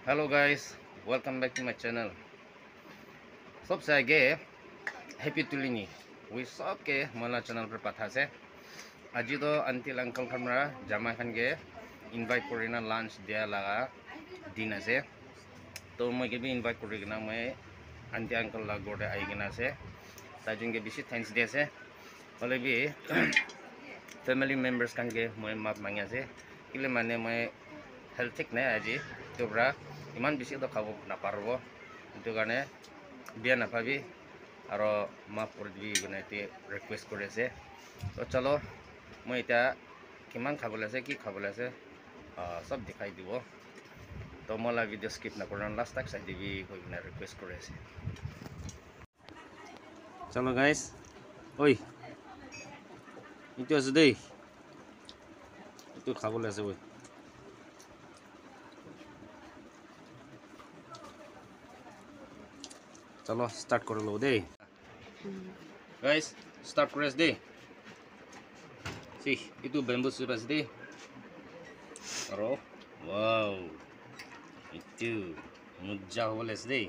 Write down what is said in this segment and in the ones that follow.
Hello guys, welcome back to my channel. सबसे आगे happy तुलिनी we सब के मोला चैनल पर पथा से आज तो अंतिल अंकल खमरा जमा खान के इनवाइट करिना लंच दिया लगा दिन से तो मैं के भी इनवाइट करिना मैं आंटी अंकल ला गोटे आई किना से ताजुन के बेसी थैंक्स दे से बोले भी फैमिली मेंबर्स खान के मैं माफ मांगे से किले माने मैं हेल्थ ठीक नहीं आज तो ब्रा इमान बेसी तो खाब ना पारबो तो गाने बिया ना पाबी और माफ कर दी गने ते रिक्वेस्ट करे से तो चलो मैं इता किमान खाबले से कि खाबले से सब दिखाई दिबो तो मला वीडियो स्किप ना करना लास्ट तक साइड भी कोई ना रिक्वेस्ट करे से चलो गाइस ओई इतो আছে দেই इतो खाबले আছে ওই चलो स्टार्ट कर लो दे गाइस स्टार्ट कर दे सी itu bamboo sudah deh aro wow itu mujah boleh deh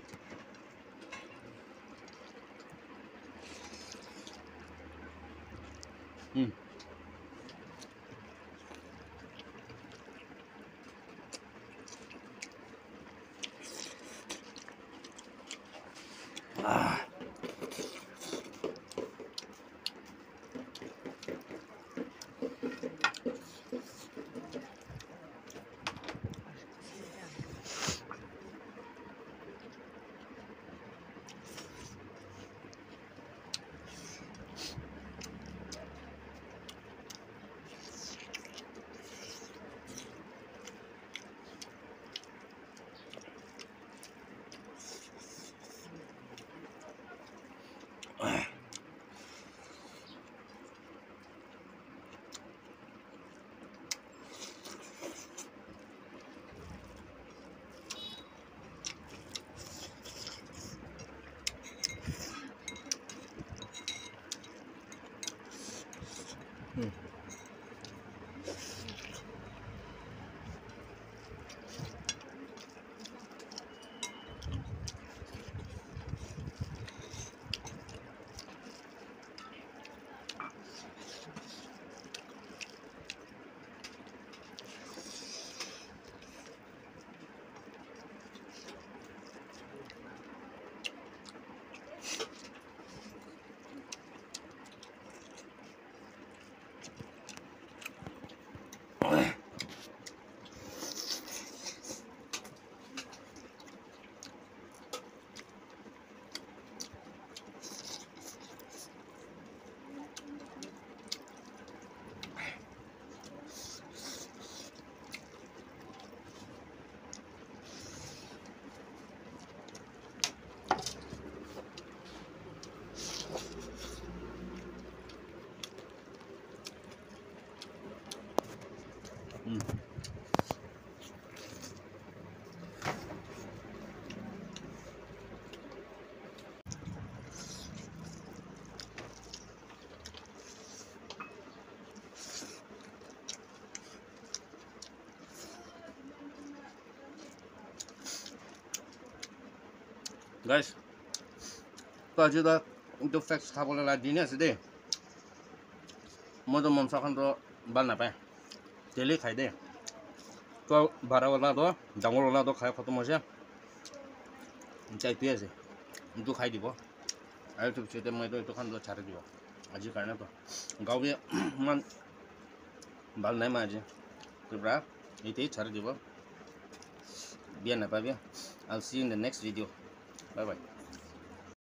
guys তো আজি দা ইটো ফেক্স খাবলৈ লা দিনে আছে দেই মইতো মমচাখনতো ভাল নাপায় তেলেই খাই দেই তো ভাড়াৱালাটো ডাঙৰৱালাটো খাই খতম হৈছে এতিয়া এইটোৱে আছে ইটো খাই দিব আৰু এইটো পিছতে মইতো এইটোখনতো ছাৰি দিব আজিৰ কাৰণেতো গাঁৱে ইমান ভাল নাই মই আজি তো ব্ৰা এইটোৱেই ছাৰি দিব বিয়া নাপাবি I'll see you in the next video. Bye bye.